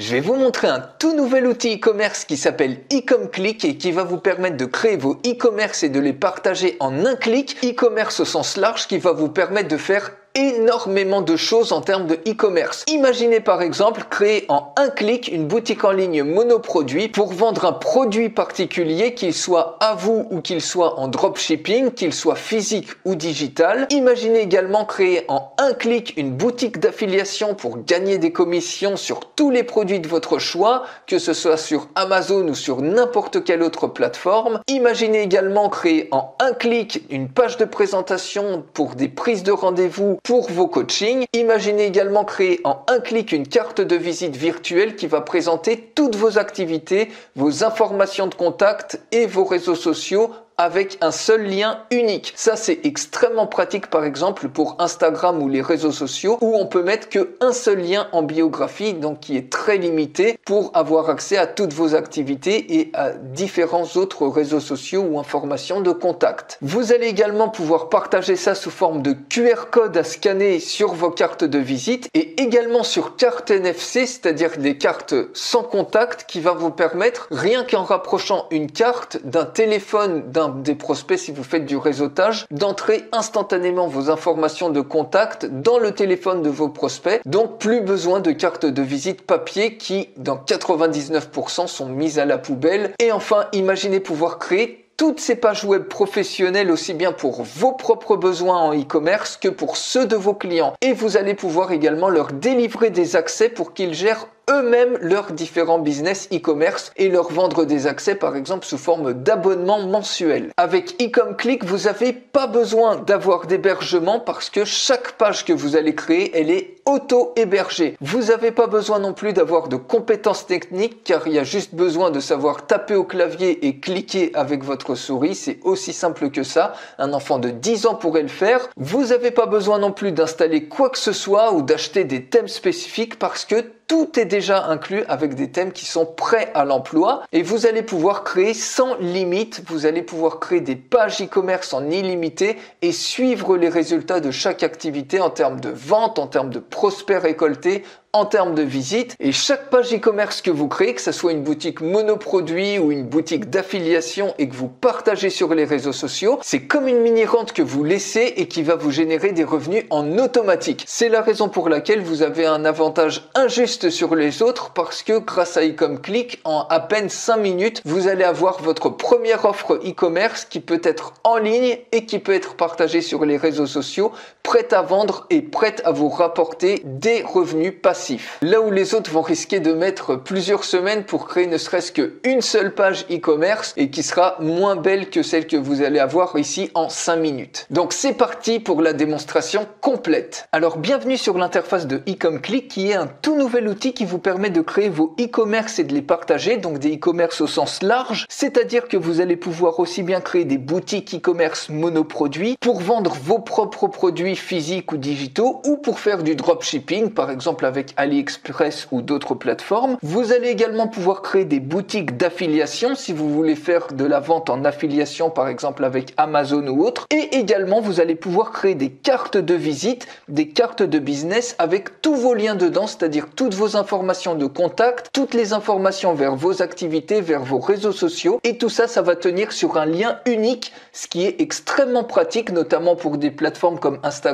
Je vais vous montrer un tout nouvel outil e-commerce qui s'appelle eComClick et qui va vous permettre de créer vos e-commerce et de les partager en un clic. E-commerce au sens large qui va vous permettre de faire énormément de choses en termes de e-commerce. Imaginez par exemple créer en un clic une boutique en ligne monoproduit pour vendre un produit particulier, qu'il soit à vous ou qu'il soit en dropshipping, qu'il soit physique ou digital. Imaginez également créer en un clic une boutique d'affiliation pour gagner des commissions sur tous les produits de votre choix, que ce soit sur Amazon ou sur n'importe quelle autre plateforme. Imaginez également créer en un clic une page de présentation pour des prises de rendez-vous pour vos coachings. Imaginez également créer en un clic une carte de visite virtuelle qui va présenter toutes vos activités, vos informations de contact et vos réseaux sociaux avec un seul lien unique. Ça, c'est extrêmement pratique, par exemple, pour Instagram ou les réseaux sociaux, où on peut mettre qu'un seul lien en biographie, donc qui est très limité pour avoir accès à toutes vos activités et à différents autres réseaux sociaux ou informations de contact. Vous allez également pouvoir partager ça sous forme de QR code à scanner sur vos cartes de visite et également sur carte NFC, c'est-à-dire des cartes sans contact qui va vous permettre, rien qu'en rapprochant une carte d'un téléphone des prospects, si vous faites du réseautage, d'entrer instantanément vos informations de contact dans le téléphone de vos prospects. Donc plus besoin de cartes de visite papier qui dans 99% sont mises à la poubelle. Et enfin, imaginez pouvoir créer toutes ces pages web professionnelles aussi bien pour vos propres besoins en e-commerce que pour ceux de vos clients. Et vous allez pouvoir également leur délivrer des accès pour qu'ils gèrent eux-mêmes leurs différents business e-commerce et leur vendre des accès par exemple sous forme d'abonnement mensuel. Avec eComClick, vous n'avez pas besoin d'avoir d'hébergement parce que chaque page que vous allez créer, elle est auto-hébergée. Vous n'avez pas besoin non plus d'avoir de compétences techniques car il y a juste besoin de savoir taper au clavier et cliquer avec votre souris. C'est aussi simple que ça. Un enfant de 10 ans pourrait le faire. Vous n'avez pas besoin non plus d'installer quoi que ce soit ou d'acheter des thèmes spécifiques parce que tout est déjà inclus avec des thèmes qui sont prêts à l'emploi et vous allez pouvoir créer sans limite, vous allez pouvoir créer des pages e-commerce en illimité et suivre les résultats de chaque activité en termes de vente, en termes de prospects récoltés, en termes de visites. Et chaque page e-commerce que vous créez, que ce soit une boutique monoproduit ou une boutique d'affiliation et que vous partagez sur les réseaux sociaux, c'est comme une mini-rente que vous laissez et qui va vous générer des revenus en automatique. C'est la raison pour laquelle vous avez un avantage injuste sur les autres parce que grâce à eComClick, en à peine 5 minutes, vous allez avoir votre première offre e-commerce qui peut être en ligne et qui peut être partagée sur les réseaux sociaux, prête à vendre et prête à vous rapporter des revenus passifs. Là où les autres vont risquer de mettre plusieurs semaines pour créer ne serait-ce qu'une seule page e-commerce et qui sera moins belle que celle que vous allez avoir ici en 5 minutes. Donc c'est parti pour la démonstration complète. Alors bienvenue sur l'interface de eComClick qui est un tout nouvel outil qui vous permet de créer vos e-commerce et de les partager, donc des e-commerce au sens large, c'est-à-dire que vous allez pouvoir aussi bien créer des boutiques e-commerce monoproduits pour vendre vos propres produits physiques ou digitaux ou pour faire du dropshipping, par exemple avec AliExpress ou d'autres plateformes. Vous allez également pouvoir créer des boutiques d'affiliation si vous voulez faire de la vente en affiliation par exemple avec Amazon ou autre. Et également vous allez pouvoir créer des cartes de visite, des cartes de business avec tous vos liens dedans, c'est-à-dire toutes vos informations de contact, toutes les informations vers vos activités, vers vos réseaux sociaux. Et tout ça, ça va tenir sur un lien unique, ce qui est extrêmement pratique, notamment pour des plateformes comme Instagram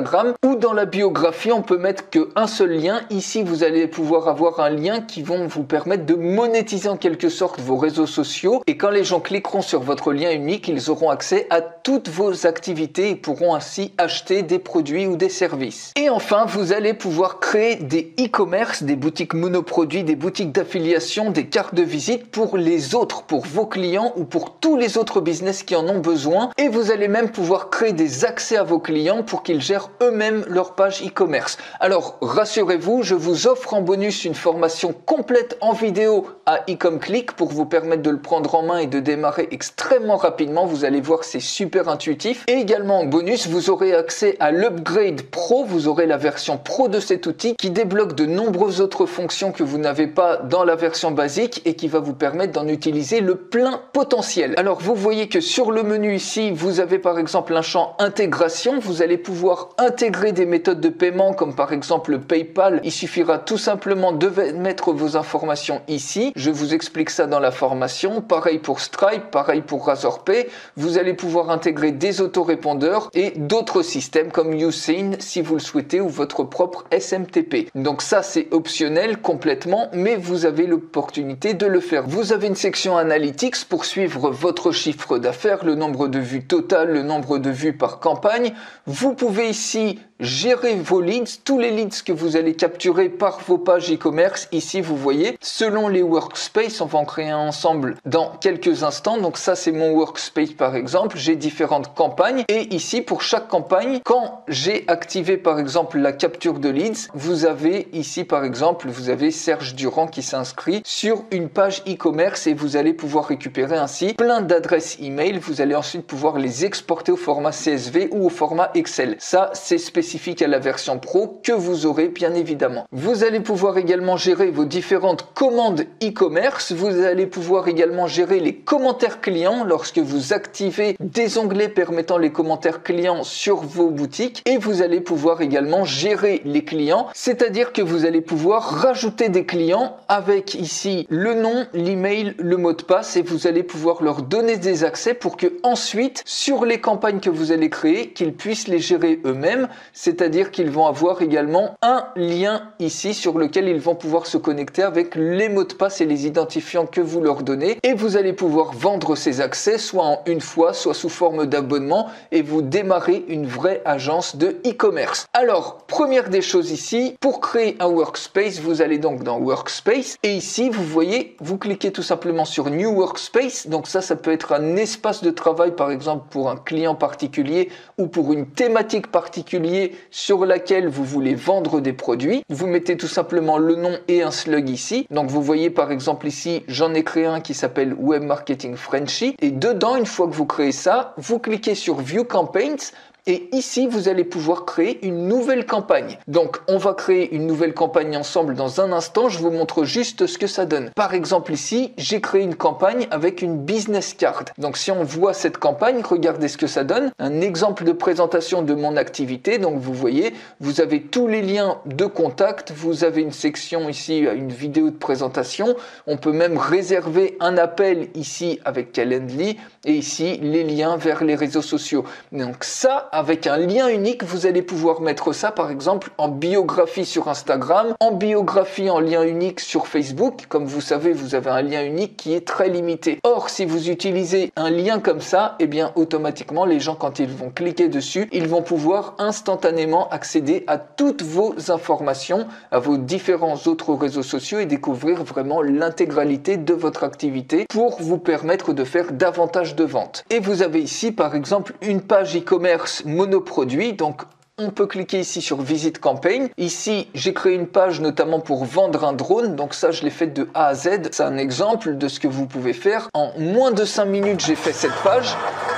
où dans la biographie on peut mettre qu'un seul lien. Ici vous allez pouvoir avoir un lien qui vont vous permettre de monétiser en quelque sorte vos réseaux sociaux et quand les gens cliqueront sur votre lien unique, ils auront accès à toutes vos activités et pourront ainsi acheter des produits ou des services. Et enfin, vous allez pouvoir créer des e-commerce, des boutiques monoproduits, des boutiques d'affiliation, des cartes de visite pour les autres, pour vos clients ou pour tous les autres business qui en ont besoin. Et vous allez même pouvoir créer des accès à vos clients pour qu'ils gèrent eux-mêmes leur page e-commerce. Alors, rassurez-vous, je vous offre en bonus une formation complète en vidéo à eComClick pour vous permettre de le prendre en main et de démarrer extrêmement rapidement. Vous allez voir, c'est super intuitif. Et également en bonus, vous aurez accès à l'upgrade pro. Vous aurez la version pro de cet outil qui débloque de nombreuses autres fonctions que vous n'avez pas dans la version basique et qui va vous permettre d'en utiliser le plein potentiel. Alors vous voyez que sur le menu ici, vous avez par exemple un champ intégration. Vous allez pouvoir intégrer des méthodes de paiement comme par exemple PayPal. Il suffit suffira tout simplement de mettre vos informations ici. Je vous explique ça dans la formation. Pareil pour Stripe, pareil pour Razorpay. Vous allez pouvoir intégrer des autorépondeurs et d'autres systèmes comme Usein si vous le souhaitez ou votre propre SMTP. Donc ça c'est optionnel complètement, mais vous avez l'opportunité de le faire. Vous avez une section Analytics pour suivre votre chiffre d'affaires, le nombre de vues totales, le nombre de vues par campagne. Vous pouvez ici gérer vos leads, tous les leads que vous allez capturer par vos pages e-commerce. Ici, vous voyez, selon les workspaces, on va en créer un ensemble dans quelques instants. Donc ça, c'est mon workspace par exemple. J'ai différentes campagnes et ici, pour chaque campagne, quand j'ai activé par exemple la capture de leads, vous avez ici par exemple, vous avez Serge Durand qui s'inscrit sur une page e-commerce et vous allez pouvoir récupérer ainsi plein d'adresses email. Vous allez ensuite pouvoir les exporter au format CSV ou au format Excel. Ça, c'est spécifique à la version Pro que vous aurez bien évidemment. Vous allez pouvoir également gérer vos différentes commandes e-commerce. Vous allez pouvoir également gérer les commentaires clients lorsque vous activez des onglets permettant les commentaires clients sur vos boutiques. Et vous allez pouvoir également gérer les clients, c'est-à-dire que vous allez pouvoir rajouter des clients avec ici le nom, l'email, le mot de passe et vous allez pouvoir leur donner des accès pour que ensuite sur les campagnes que vous allez créer, qu'ils puissent les gérer eux-mêmes. C'est-à-dire qu'ils vont avoir également un lien ici sur lequel ils vont pouvoir se connecter avec les mots de passe et les identifiants que vous leur donnez et vous allez pouvoir vendre ces accès soit en une fois, soit sous forme d'abonnement et vous démarrez une vraie agence de e-commerce. Alors, première des choses ici, pour créer un workspace, vous allez donc dans Workspace et ici, vous voyez, vous cliquez tout simplement sur New Workspace. Donc ça peut être un espace de travail par exemple pour un client particulier ou pour une thématique particulière sur laquelle vous voulez vendre des produits. Vous mettez tout simplement le nom et un slug ici. Donc vous voyez par exemple ici, j'en ai créé un qui s'appelle Web Marketing Frenchy. Et dedans, une fois que vous créez ça, vous cliquez sur View Campaigns. Et ici, vous allez pouvoir créer une nouvelle campagne. Donc, on va créer une nouvelle campagne ensemble dans un instant. Je vous montre juste ce que ça donne. Par exemple, ici, j'ai créé une campagne avec une business card. Donc, si on voit cette campagne, regardez ce que ça donne. Un exemple de présentation de mon activité. Donc, vous voyez, vous avez tous les liens de contact. Vous avez une section ici, une vidéo de présentation. On peut même réserver un appel ici avec Calendly. Et ici, les liens vers les réseaux sociaux. Donc, ça, avec un lien unique, vous allez pouvoir mettre ça par exemple en biographie sur Instagram, en biographie en lien unique sur Facebook. Comme vous savez, vous avez un lien unique qui est très limité. Or, si vous utilisez un lien comme ça, eh bien automatiquement, les gens quand ils vont cliquer dessus, ils vont pouvoir instantanément accéder à toutes vos informations, à vos différents autres réseaux sociaux et découvrir vraiment l'intégralité de votre activité pour vous permettre de faire davantage de ventes. Et vous avez ici par exemple une page e-commerce monoproduit. Donc on peut cliquer ici sur Visit Campaign. Ici, j'ai créé une page notamment pour vendre un drone. Donc ça, je l'ai fait de A à Z. C'est un exemple de ce que vous pouvez faire. En moins de 5 minutes, j'ai fait cette page.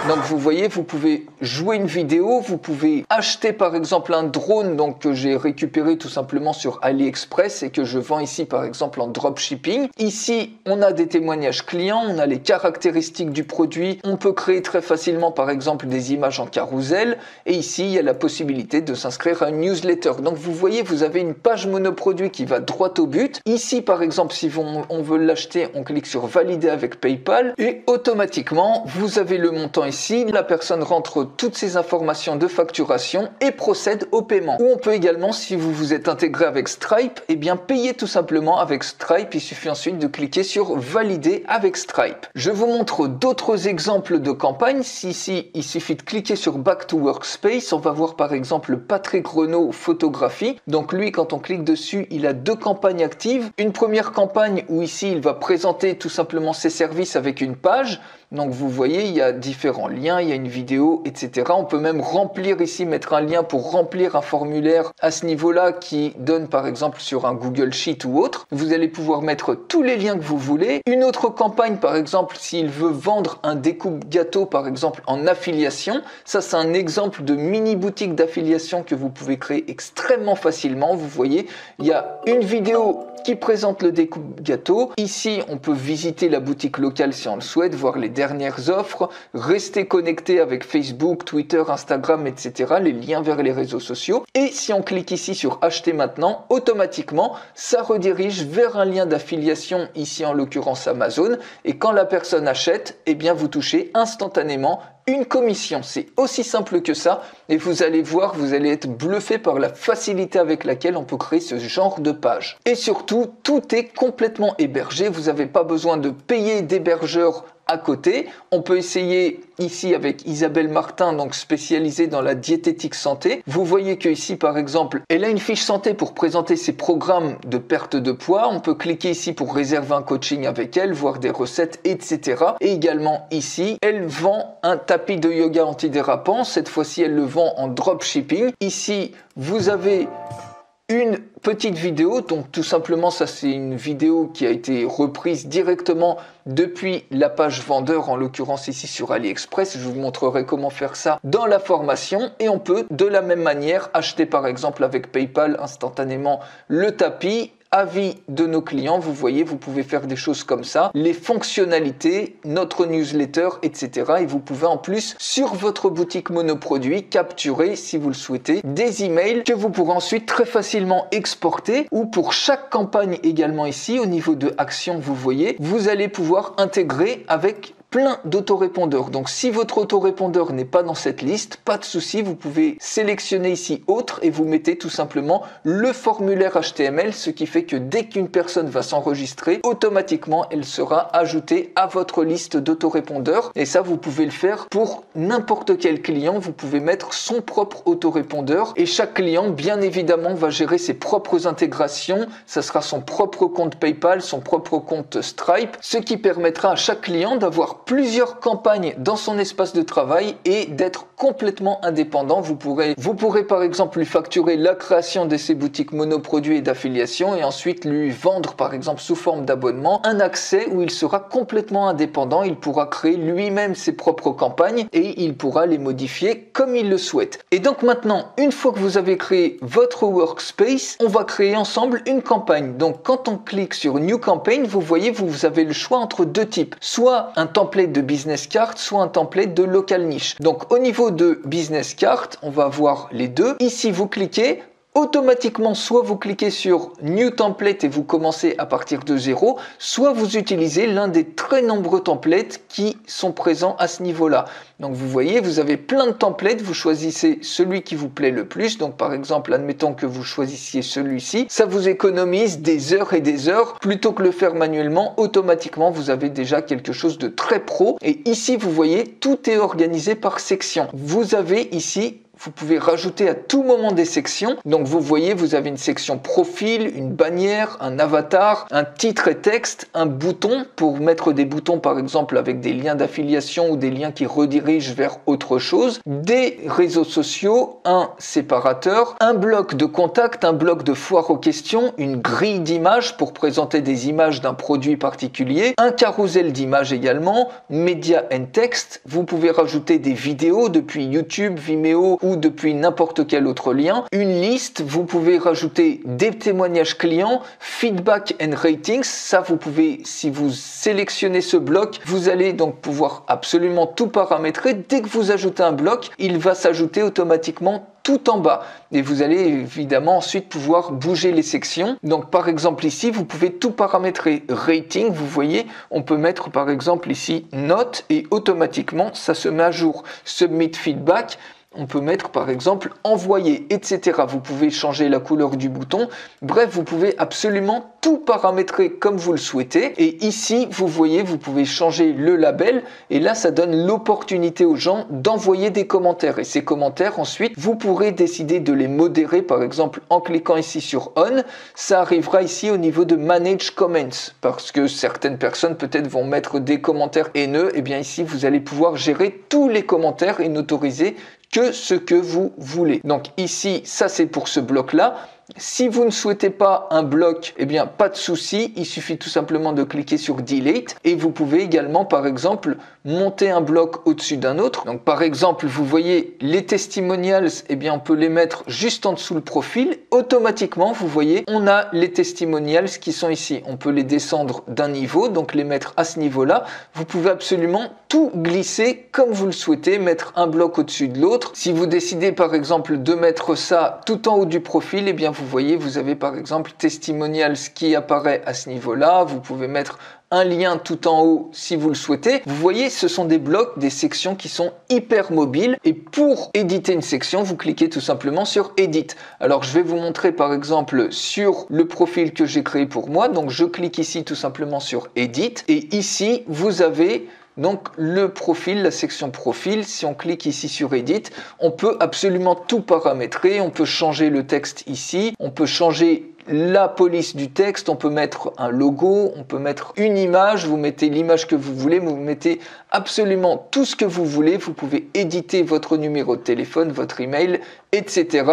Donc vous voyez, vous pouvez jouer une vidéo, vous pouvez acheter par exemple un drone donc que j'ai récupéré tout simplement sur AliExpress et que je vends ici par exemple en dropshipping. Ici, on a des témoignages clients, on a les caractéristiques du produit. On peut créer très facilement par exemple des images en carrousel. Et ici, il y a la possibilité de s'inscrire à une newsletter. Donc vous voyez, vous avez une page monoproduit qui va droit au but. Ici par exemple, si on veut l'acheter, on clique sur valider avec PayPal et automatiquement vous avez le montant ici. La personne rentre toutes ces informations de facturation et procède au paiement. Ou on peut également, si vous vous êtes intégré avec Stripe, eh bien payer tout simplement avec Stripe. Il suffit ensuite de cliquer sur valider avec Stripe. Je vous montre d'autres exemples de campagnes. Ici, il suffit de cliquer sur Back to Workspace. On va voir par exemple Patrick Renaud photographie. Donc lui, quand on clique dessus, il a deux campagnes actives. Une première campagne où ici, il va présenter tout simplement ses services avec une page. Donc vous voyez, il y a différents liens, il y a une vidéo, etc. On peut même remplir ici, mettre un lien pour remplir un formulaire à ce niveau-là qui donne par exemple sur un Google Sheet ou autre. Vous allez pouvoir mettre tous les liens que vous voulez. Une autre campagne par exemple, s'il veut vendre un découpe gâteau par exemple en affiliation. Ça c'est un exemple de mini boutique d'affiliation que vous pouvez créer extrêmement facilement. Vous voyez, il y a une vidéo qui présente le découpe gâteau. Ici, on peut visiter la boutique locale si on le souhaite, voir les dernières offres, rester connecté avec Facebook, Twitter, Instagram, etc., les liens vers les réseaux sociaux. Et si on clique ici sur acheter maintenant, automatiquement, ça redirige vers un lien d'affiliation, ici en l'occurrence Amazon. Et quand la personne achète, eh bien vous touchez instantanément une commission. C'est aussi simple que ça et vous allez voir, vous allez être bluffé par la facilité avec laquelle on peut créer ce genre de page. Et surtout, tout est complètement hébergé. Vous n'avez pas besoin de payer d'hébergeur à côté. On peut essayer ici avec Isabelle Martin, donc spécialisée dans la diététique santé. Vous voyez que ici, par exemple, elle a une fiche santé pour présenter ses programmes de perte de poids. On peut cliquer ici pour réserver un coaching avec elle, voir des recettes, etc. Et également ici, elle vend un tapis de yoga antidérapant. Cette fois-ci, elle le vend en dropshipping. Ici, vous avez une petite vidéo, donc tout simplement ça c'est une vidéo qui a été reprise directement depuis la page vendeur, en l'occurrence ici sur AliExpress. Je vous montrerai comment faire ça dans la formation et on peut de la même manière acheter par exemple avec PayPal instantanément le tapis. Avis de nos clients, vous voyez, vous pouvez faire des choses comme ça, les fonctionnalités, notre newsletter, etc. Et vous pouvez en plus, sur votre boutique monoproduit, capturer, si vous le souhaitez, des emails que vous pourrez ensuite très facilement exporter ou pour chaque campagne également ici, au niveau de Action, vous voyez, vous allez pouvoir intégrer avec plein d'autorépondeurs. Donc si votre autorépondeur n'est pas dans cette liste, pas de souci, vous pouvez sélectionner ici autre et vous mettez tout simplement le formulaire HTML, ce qui fait que dès qu'une personne va s'enregistrer, automatiquement elle sera ajoutée à votre liste d'autorépondeurs. Et ça, vous pouvez le faire pour n'importe quel client. Vous pouvez mettre son propre autorépondeur et chaque client, bien évidemment, va gérer ses propres intégrations. Ça sera son propre compte PayPal, son propre compte Stripe, ce qui permettra à chaque client d'avoir plusieurs campagnes dans son espace de travail et d'être complètement indépendant. Vous pourrez par exemple lui facturer la création de ses boutiques monoproduits et d'affiliation et ensuite lui vendre par exemple sous forme d'abonnement un accès où il sera complètement indépendant. Il pourra créer lui-même ses propres campagnes et il pourra les modifier comme il le souhaite. Et donc maintenant, une fois que vous avez créé votre workspace, on va créer ensemble une campagne. Donc quand on clique sur New Campaign, vous voyez, vous avez le choix entre deux types. Soit un template de business card, soit un template de local niche. Donc au niveau de business card, on va voir les deux. Ici, vous cliquez. Automatiquement, soit vous cliquez sur New Template et vous commencez à partir de zéro, soit vous utilisez l'un des très nombreux templates qui sont présents à ce niveau-là. Donc vous voyez, vous avez plein de templates, vous choisissez celui qui vous plaît le plus. Donc par exemple, admettons que vous choisissiez celui-ci, ça vous économise des heures et des heures. Plutôt que le faire manuellement, automatiquement, vous avez déjà quelque chose de très pro. Et ici, vous voyez, tout est organisé par section. Vous avez ici vous pouvez rajouter à tout moment des sections. Donc vous voyez, vous avez une section profil, une bannière, un avatar, un titre et texte, un bouton pour mettre des boutons par exemple avec des liens d'affiliation ou des liens qui redirigent vers autre chose, des réseaux sociaux, un séparateur, un bloc de contact, un bloc de foire aux questions, une grille d'images pour présenter des images d'un produit particulier, un carrousel d'images également, média and text. Vous pouvez rajouter des vidéos depuis YouTube, Vimeo ou depuis n'importe quel autre lien. Une liste, vous pouvez rajouter des témoignages clients, feedback and ratings. Ça, vous pouvez, si vous sélectionnez ce bloc, vous allez donc pouvoir absolument tout paramétrer. Dès que vous ajoutez un bloc, il va s'ajouter automatiquement tout en bas et vous allez évidemment ensuite pouvoir bouger les sections. Donc par exemple ici, vous pouvez tout paramétrer. Rating, vous voyez, on peut mettre par exemple ici note et automatiquement ça se met à jour. Submit feedback, on peut mettre par exemple envoyer, etc. Vous pouvez changer la couleur du bouton. Bref, vous pouvez absolument tout paramétrer comme vous le souhaitez. Et ici, vous voyez, vous pouvez changer le label. Et là, ça donne l'opportunité aux gens d'envoyer des commentaires. Et ces commentaires, ensuite, vous pourrez décider de les modérer. Par exemple, en cliquant ici sur On, ça arrivera ici au niveau de Manage Comments. Parce que certaines personnes peut-être vont mettre des commentaires haineux. Et bien ici, vous allez pouvoir gérer tous les commentaires et n'autoriser que ce que vous voulez. Donc ici, ça c'est pour ce bloc-là. Si vous ne souhaitez pas un bloc, eh bien pas de souci, il suffit tout simplement de cliquer sur Delete et vous pouvez également par exemple monter un bloc au-dessus d'un autre. Donc par exemple, vous voyez les testimonials, eh bien on peut les mettre juste en dessous le profil. Automatiquement, vous voyez, on a les testimonials qui sont ici. On peut les descendre d'un niveau, donc les mettre à ce niveau-là. Vous pouvez absolument tout glisser comme vous le souhaitez, mettre un bloc au-dessus de l'autre. Si vous décidez par exemple de mettre ça tout en haut du profil, eh bien vous voyez, vous avez par exemple testimonials qui apparaît à ce niveau-là. Vous pouvez mettre un lien tout en haut si vous le souhaitez. Vous voyez, ce sont des blocs, des sections qui sont hyper mobiles. Et pour éditer une section, vous cliquez tout simplement sur Edit. Alors, je vais vous montrer par exemple sur le profil que j'ai créé pour moi. Donc, je clique ici tout simplement sur Edit. Et ici, vous avez donc le profil, la section profil. Si on clique ici sur Edit, on peut absolument tout paramétrer. On peut changer le texte ici. On peut changer la police du texte, on peut mettre un logo, on peut mettre une image, vous mettez l'image que vous voulez, vous mettez absolument tout ce que vous voulez, vous pouvez éditer votre numéro de téléphone, votre email, etc.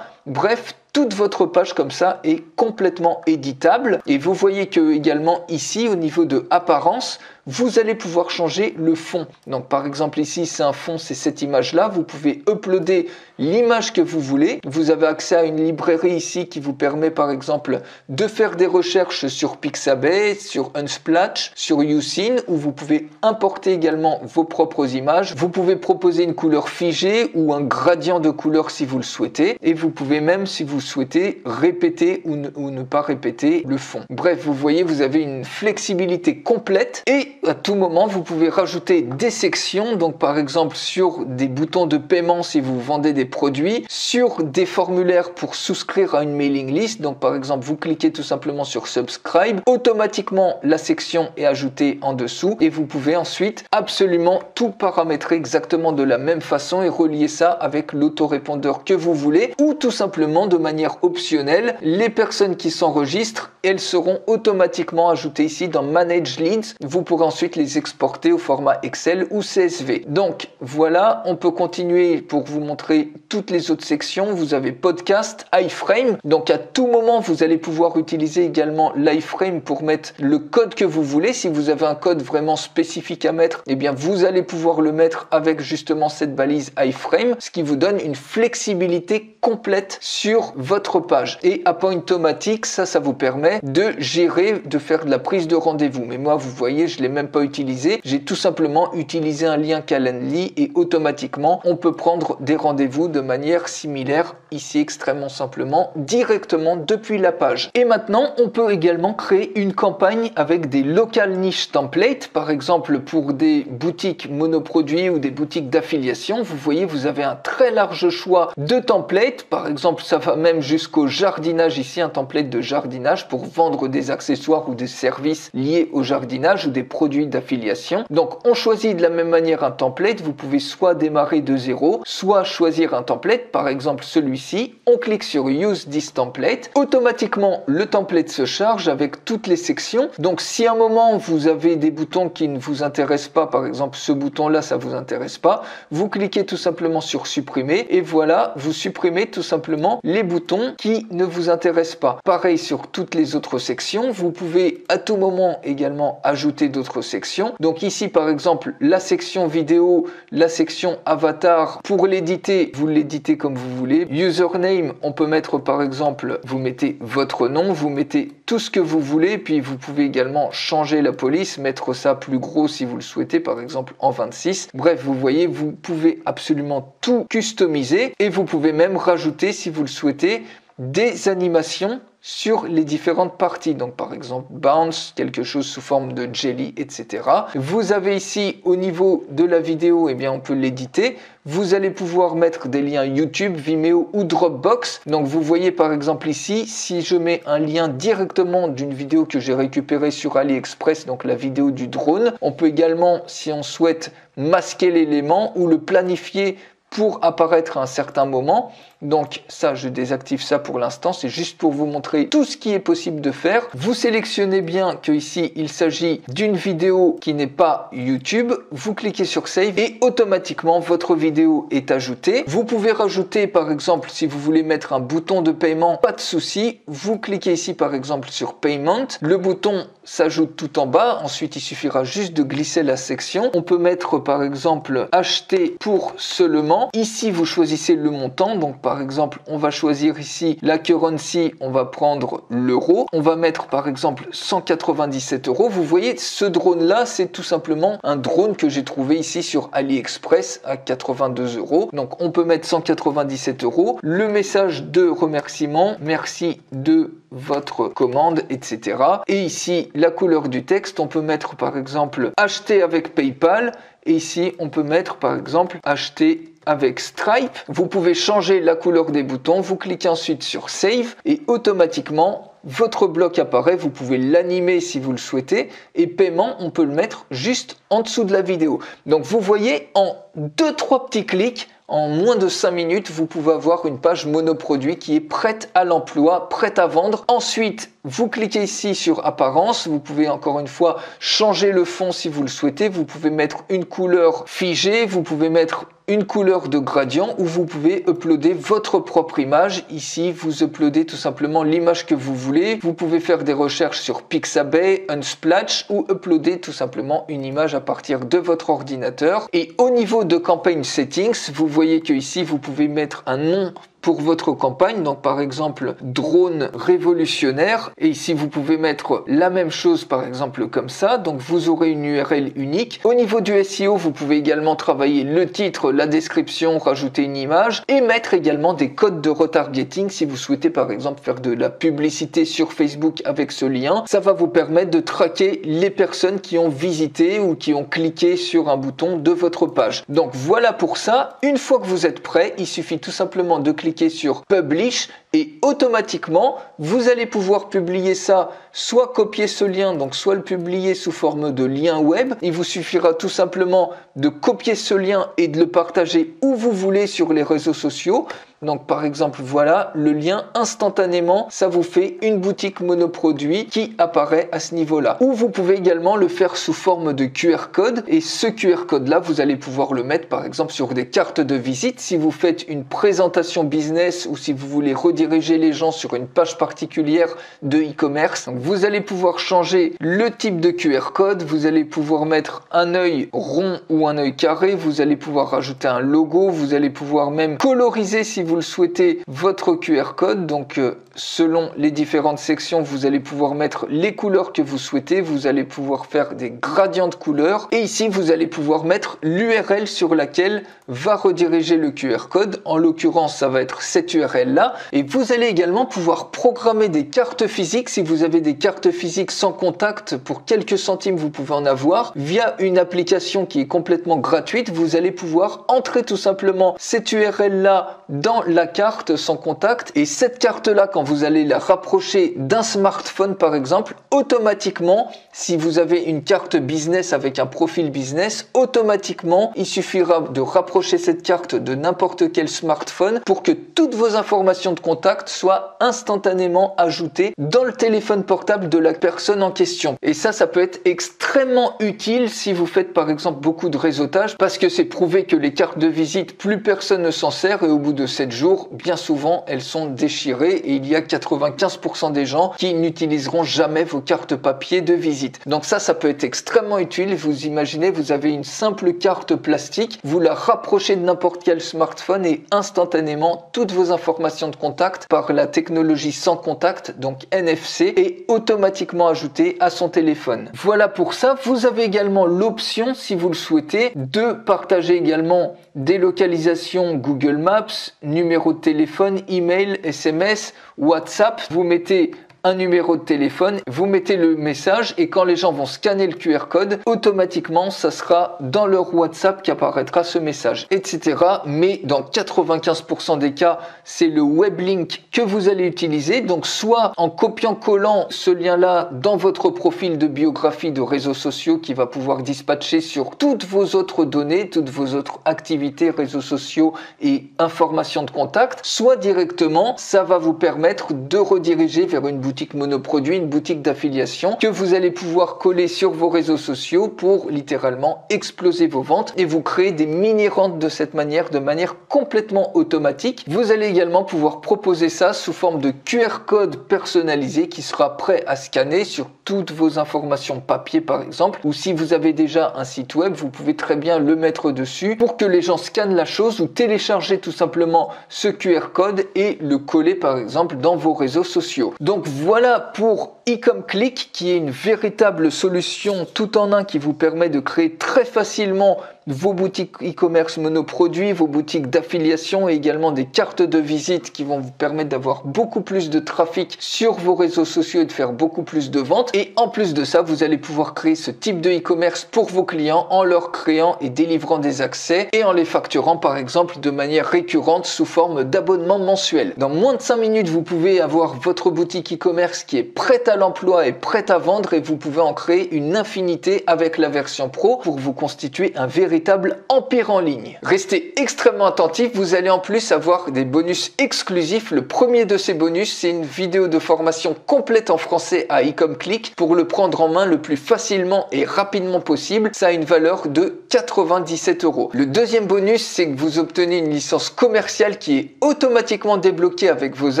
Bref, toute votre page comme ça est complètement éditable. Et vous voyez que également ici, au niveau de apparence, vous allez pouvoir changer le fond. Donc par exemple ici, c'est un fond, c'est cette image-là. Vous pouvez uploader l'image que vous voulez. Vous avez accès à une librairie ici qui vous permet par exemple de faire des recherches sur Pixabay, sur Unsplash, sur Usein, où vous pouvez importer également vos propres images. Vous pouvez proposer une couleur figée ou un gradient de couleur si vous le souhaitez. Et vous pouvez même, si vous souhaitez, répéter ou ne pas répéter le fond. Bref, vous voyez, vous avez une flexibilité complète et à tout moment, vous pouvez rajouter des sections. Donc par exemple sur des boutons de paiement si vous vendez des produits, sur des formulaires pour souscrire à une mailing list. Donc par exemple, vous cliquez tout simplement sur Subscribe. Automatiquement, la section est ajoutée en dessous et vous pouvez ensuite absolument tout paramétrer exactement de la même façon et relier ça avec l'autorépondeur que vous voulez ou tout simplement de manière optionnelle, les personnes qui s'enregistrent, elles seront automatiquement ajoutées ici dans Manage Leads. Vous pourrez ensuite les exporter au format Excel ou CSV. Donc voilà, on peut continuer pour vous montrer toutes les autres sections. Vous avez Podcast, iFrame. Donc à tout moment, vous allez pouvoir utiliser également l'iFrame pour mettre le code que vous voulez. Si vous avez un code vraiment spécifique à mettre, eh bien vous allez pouvoir le mettre avec justement cette balise iFrame, ce qui vous donne une flexibilité complète sur votre page. Et Appointomatic, ça vous permet de gérer, de faire de la prise de rendez-vous. Mais moi, vous voyez, je l'ai même pas utilisé. J'ai tout simplement utilisé un lien Calendly et automatiquement, on peut prendre des rendez-vous de manière similaire ici extrêmement simplement, directement depuis la page. Et maintenant, on peut également créer une campagne avec des local niche templates, par exemple pour des boutiques monoproduits ou des boutiques d'affiliation. Vous voyez, vous avez un très large choix de templates. Par exemple, ça va même jusqu'au jardinage ici, un template de jardinage pour vendre des accessoires ou des services liés au jardinage ou des produits d'affiliation. Donc, on choisit de la même manière un template. Vous pouvez soit démarrer de zéro, soit choisir un template, par exemple celui-ci. On clique sur Use this template. Automatiquement, le template se charge avec toutes les sections. Donc, si à un moment vous avez des boutons qui ne vous intéressent pas, par exemple ce bouton-là, ça vous intéresse pas, vous cliquez tout simplement sur supprimer et voilà, vous supprimez tout simplement les boutons qui ne vous intéressent pas. Pareil sur toutes les autres sections. Vous pouvez à tout moment également ajouter d'autres sections. Donc ici, par exemple, la section vidéo, la section avatar, pour l'éditer, vous l'éditez comme vous voulez. Username, on peut mettre par exemple, vous mettez votre nom, vous mettez tout ce que vous voulez, puis vous pouvez également changer la police, mettre ça plus gros si vous le souhaitez, par exemple en 26. Bref, vous voyez, vous pouvez absolument tout customiser et vous pouvez même rajouter, si vous le souhaitez, des animations sur les différentes parties. Donc par exemple bounce, quelque chose sous forme de jelly, etc. Vous avez ici au niveau de la vidéo, eh bien on peut l'éditer. Vous allez pouvoir mettre des liens YouTube, Vimeo ou Dropbox. Donc vous voyez par exemple ici, si je mets un lien directement d'une vidéo que j'ai récupérée sur AliExpress, donc la vidéo du drone, on peut également, si on souhaite, masquer l'élément ou le planifier pour apparaître à un certain moment. Donc ça, je désactive ça pour l'instant. C'est juste pour vous montrer tout ce qui est possible de faire. Vous sélectionnez bien que ici, il s'agit d'une vidéo qui n'est pas YouTube. Vous cliquez sur Save et automatiquement, votre vidéo est ajoutée. Vous pouvez rajouter, par exemple, si vous voulez mettre un bouton de paiement, pas de souci. Vous cliquez ici, par exemple, sur Payment. Le bouton s'ajoute tout en bas. Ensuite, il suffira juste de glisser la section. On peut mettre, par exemple, acheter pour seulement. Ici, vous choisissez le montant. Donc, par exemple, on va choisir ici la currency. On va prendre l'euro. On va mettre, par exemple, 197 euros. Vous voyez, ce drone-là, c'est tout simplement un drone que j'ai trouvé ici sur AliExpress à 82 euros. Donc, on peut mettre 197 euros. Le message de remerciement, merci de votre commande, etc. Et ici, la couleur du texte, on peut mettre par exemple acheter avec PayPal. Et ici, on peut mettre par exemple acheter avec Stripe. Vous pouvez changer la couleur des boutons. Vous cliquez ensuite sur Save et automatiquement, votre bloc apparaît. Vous pouvez l'animer si vous le souhaitez. Et paiement, on peut le mettre juste en dessous de la vidéo. Donc, vous voyez, en 2-3 petits clics, en moins de 5 minutes, vous pouvez avoir une page monoproduit qui est prête à l'emploi, prête à vendre. Ensuite, vous cliquez ici sur apparence. Vous pouvez encore une fois changer le fond si vous le souhaitez. Vous pouvez mettre une couleur figée. Vous pouvez mettre une couleur de gradient ou vous pouvez uploader votre propre image. Ici, vous uploadez tout simplement l'image que vous voulez. Vous pouvez faire des recherches sur Pixabay, Unsplash ou uploader tout simplement une image à partir de votre ordinateur. Et au niveau de campaign settings, vous voyez que ici, vous pouvez mettre un nom pour votre campagne, donc par exemple drone révolutionnaire, et ici vous pouvez mettre la même chose par exemple comme ça, donc vous aurez une URL unique. Au niveau du SEO, vous pouvez également travailler le titre, la description, rajouter une image et mettre également des codes de retargeting si vous souhaitez par exemple faire de la publicité sur Facebook avec ce lien. Ça va vous permettre de traquer les personnes qui ont visité ou qui ont cliqué sur un bouton de votre page. Donc voilà pour ça. Une fois que vous êtes prêt, il suffit tout simplement de cliquer sur Publish et automatiquement vous allez pouvoir publier ça, soit copier ce lien, donc soit le publier sous forme de lien web. Il vous suffira tout simplement de copier ce lien et de le partager où vous voulez sur les réseaux sociaux. Donc par exemple, voilà le lien instantanément, ça vous fait une boutique monoproduit qui apparaît à ce niveau-là. Ou vous pouvez également le faire sous forme de QR code et ce QR code-là, vous allez pouvoir le mettre par exemple sur des cartes de visite. Si vous faites une présentation business ou si vous voulez rediriger les gens sur une page particulière de e-commerce, vous allez pouvoir changer le type de QR code, vous allez pouvoir mettre un œil rond ou un œil carré, vous allez pouvoir rajouter un logo, vous allez pouvoir même coloriser si vous le souhaitez votre QR code. Donc selon les différentes sections, vous allez pouvoir mettre les couleurs que vous souhaitez, vous allez pouvoir faire des gradients de couleurs et ici vous allez pouvoir mettre l'URL sur laquelle va rediriger le QR code. En l'occurrence, ça va être cette URL là et vous allez également pouvoir programmer des cartes physiques. Si vous avez des cartes physiques sans contact, pour quelques centimes vous pouvez en avoir via une application qui est complètement gratuite. Vous allez pouvoir entrer tout simplement cette URL là dans la carte sans contact et cette carte là, quand vous allez la rapprocher d'un smartphone par exemple, automatiquement, si vous avez une carte business avec un profil business, automatiquement il suffira de rapprocher cette carte de n'importe quel smartphone pour que toutes vos informations de contact soient instantanément ajoutées dans le téléphone portable de la personne en question. Et ça peut être extrêmement utile si vous faites par exemple beaucoup de réseautage, parce que c'est prouvé que les cartes de visite, plus personne ne s'en sert et au bout de 7 jours, bien souvent elles sont déchirées et il y a 95% des gens qui n'utiliseront jamais vos cartes papier de visite. Donc ça peut être extrêmement utile. Vous imaginez, vous avez une simple carte plastique, vous la rapprochez de n'importe quel smartphone et instantanément toutes vos informations de contact par la technologie sans contact, donc NFC, est automatiquement ajoutée à son téléphone. Voilà pour ça. Vous avez également l'option, si vous le souhaitez, de partager également des localisations Google Maps, numéro de téléphone, email, SMS, WhatsApp. Vous mettez un numéro de téléphone, vous mettez le message et quand les gens vont scanner le QR code, automatiquement ça sera dans leur WhatsApp qu'apparaîtra ce message, etc. Mais dans 95% des cas, c'est le web link que vous allez utiliser, donc soit en copiant-collant ce lien-là dans votre profil de biographie de réseaux sociaux qui va pouvoir dispatcher sur toutes vos autres données, toutes vos autres activités, réseaux sociaux et informations de contact, soit directement, ça va vous permettre de rediriger vers une boutique monoproduit, une boutique d'affiliation que vous allez pouvoir coller sur vos réseaux sociaux pour littéralement exploser vos ventes et vous créer des mini-rentes de cette manière, de manière complètement automatique. Vous allez également pouvoir proposer ça sous forme de QR code personnalisé qui sera prêt à scanner sur toutes vos informations papier par exemple, ou si vous avez déjà un site web, vous pouvez très bien le mettre dessus pour que les gens scannent la chose ou télécharger tout simplement ce QR code et le coller par exemple dans vos réseaux sociaux. Donc voilà pour IcomClick qui est une véritable solution tout en un qui vous permet de créer très facilement vos boutiques e-commerce monoproduits, vos boutiques d'affiliation et également des cartes de visite qui vont vous permettre d'avoir beaucoup plus de trafic sur vos réseaux sociaux et de faire beaucoup plus de ventes. Et en plus de ça, vous allez pouvoir créer ce type de e-commerce pour vos clients en leur créant et délivrant des accès et en les facturant par exemple de manière récurrente sous forme d'abonnement mensuel. Dans moins de 5 minutes, vous pouvez avoir votre boutique e-commerce qui est prête à l'emploi et prête à vendre et vous pouvez en créer une infinité avec la version pro pour vous constituer un véritable empire en ligne. Restez extrêmement attentifs, vous allez en plus avoir des bonus exclusifs. Le premier de ces bonus, c'est une vidéo de formation complète en français à IcomClick pour le prendre en main le plus facilement et rapidement possible. Ça a une valeur de 97 €. Le deuxième bonus, c'est que vous obtenez une licence commerciale qui est automatiquement débloquée avec vos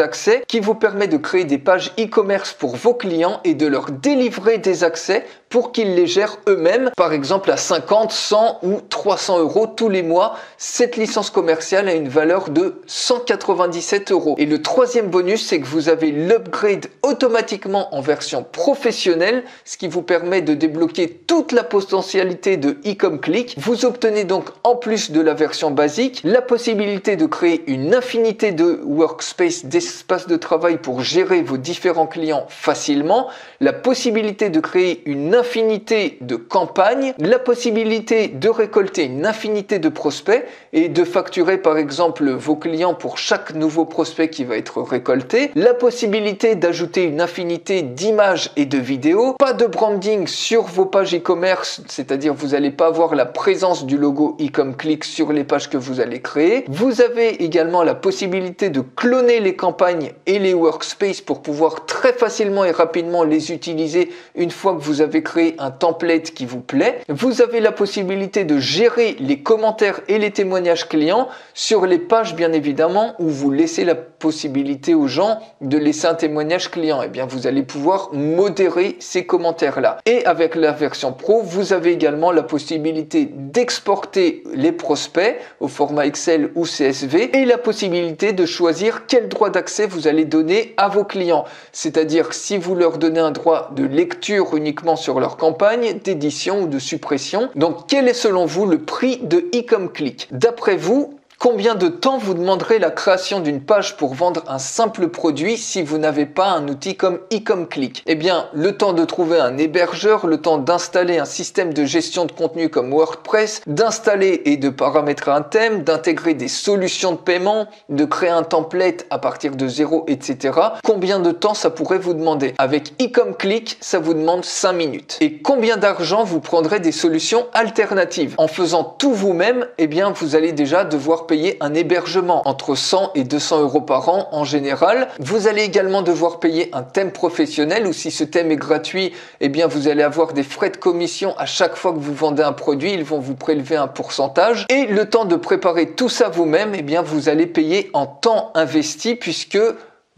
accès, qui vous permet de créer des pages e-commerce pour vos clients et de leur délivrer des accès pour qu'ils les gèrent eux-mêmes, par exemple à 50, 100 ou 300 € tous les mois. Cette licence commerciale a une valeur de 197 €. Et le troisième bonus, c'est que vous avez l'upgrade automatiquement en version professionnelle, ce qui vous permet de débloquer toute la potentialité de IcomClick. Vous obtenez donc en plus de la version basique, la possibilité de créer une infinité de workspace, d'espaces de travail pour gérer vos différents clients facilement, la possibilité de créer une infinité de campagnes, la possibilité de récolter une infinité de prospects et de facturer par exemple vos clients pour chaque nouveau prospect qui va être récolté, la possibilité d'ajouter une infinité d'images et de vidéos, pas de branding sur vos pages e-commerce, c'est-à-dire vous n'allez pas avoir la présence du logo IcomClick sur les pages que vous allez créer. Vous avez également la possibilité de cloner les campagnes et les workspaces pour pouvoir très facilement et rapidement les utiliser une fois que vous avez créé un template qui vous plaît. Vous avez la possibilité de gérer les commentaires et les témoignages clients sur les pages bien évidemment où vous laissez la possibilité aux gens de laisser un témoignage client. Et bien vous allez pouvoir modérer ces commentaires là. Et avec la version pro, vous avez également la possibilité d'exporter les prospects au format Excel ou CSV et la possibilité de choisir quel droit d'accès vous allez donner à vos clients. C'est-à-dire si vous leur donnez un droit de lecture uniquement sur leur campagne, d'édition ou de suppression. Donc quel est selon vous le prix de IcomClick? D'après vous, combien de temps vous demanderez la création d'une page pour vendre un simple produit si vous n'avez pas un outil comme IcomClick? Eh bien, le temps de trouver un hébergeur, le temps d'installer un système de gestion de contenu comme WordPress, d'installer et de paramétrer un thème, d'intégrer des solutions de paiement, de créer un template à partir de zéro, etc. Combien de temps ça pourrait vous demander? Avec IcomClick, ça vous demande 5 minutes. Et combien d'argent vous prendrez des solutions alternatives? En faisant tout vous-même, eh bien, vous allez déjà devoir payer un hébergement entre 100 et 200 € par an en général. Vous allez également devoir payer un thème professionnel ou si ce thème est gratuit, eh bien vous allez avoir des frais de commission à chaque fois que vous vendez un produit, ils vont vous prélever un pourcentage. Et le temps de préparer tout ça vous-même, eh bien vous allez payer en temps investi puisque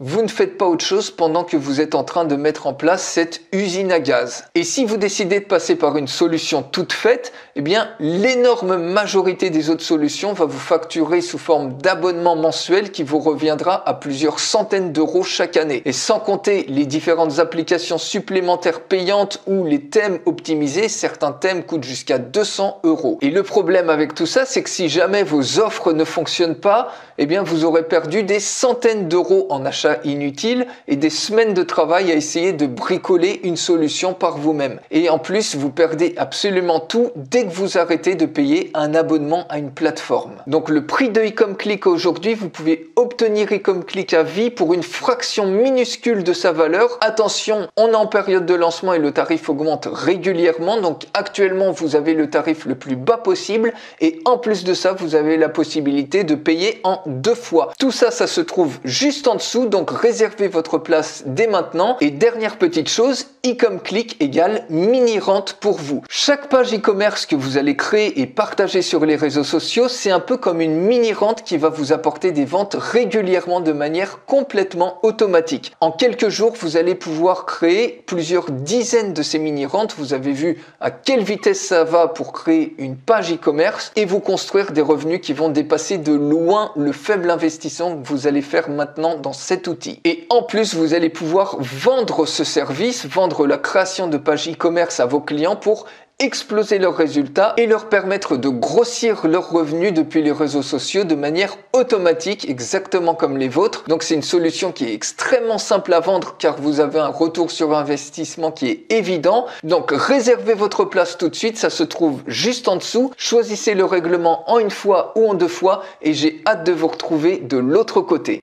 vous ne faites pas autre chose pendant que vous êtes en train de mettre en place cette usine à gaz. Et si vous décidez de passer par une solution toute faite, eh bien, l'énorme majorité des autres solutions va vous facturer sous forme d'abonnement mensuel qui vous reviendra à plusieurs centaines d'euros chaque année. Et sans compter les différentes applications supplémentaires payantes ou les thèmes optimisés, certains thèmes coûtent jusqu'à 200 €. Et le problème avec tout ça, c'est que si jamais vos offres ne fonctionnent pas, eh bien, vous aurez perdu des centaines d'euros en achat achats inutiles et des semaines de travail à essayer de bricoler une solution par vous-même. Et en plus, vous perdez absolument tout dès que vous arrêtez de payer un abonnement à une plateforme. Donc le prix de Ecom-Click aujourd'hui, vous pouvez obtenir Ecom-Click à vie pour une fraction minuscule de sa valeur. Attention, on est en période de lancement et le tarif augmente régulièrement. Donc actuellement, vous avez le tarif le plus bas possible et en plus de ça, vous avez la possibilité de payer en 2 fois. Tout ça, ça se trouve juste en dessous. Donc réservez votre place dès maintenant. Et dernière petite chose, Ecom-Click égale mini-rente pour vous. Chaque page e-commerce que vous allez créer et partager sur les réseaux sociaux, c'est un peu comme une mini-rente qui va vous apporter des ventes régulièrement de manière complètement automatique. En quelques jours, vous allez pouvoir créer plusieurs dizaines de ces mini-rentes. Vous avez vu à quelle vitesse ça va pour créer une page e-commerce et vous construire des revenus qui vont dépasser de loin le faible investissement que vous allez faire maintenant dans cet outil. Et en plus, vous allez pouvoir vendre ce service, vendre la création de pages e-commerce à vos clients pour exploser leurs résultats et leur permettre de grossir leurs revenus depuis les réseaux sociaux de manière automatique, exactement comme les vôtres. Donc c'est une solution qui est extrêmement simple à vendre car vous avez un retour sur investissement qui est évident. Donc réservez votre place tout de suite, ça se trouve juste en dessous. Choisissez le règlement en 1 fois ou en 2 fois et j'ai hâte de vous retrouver de l'autre côté.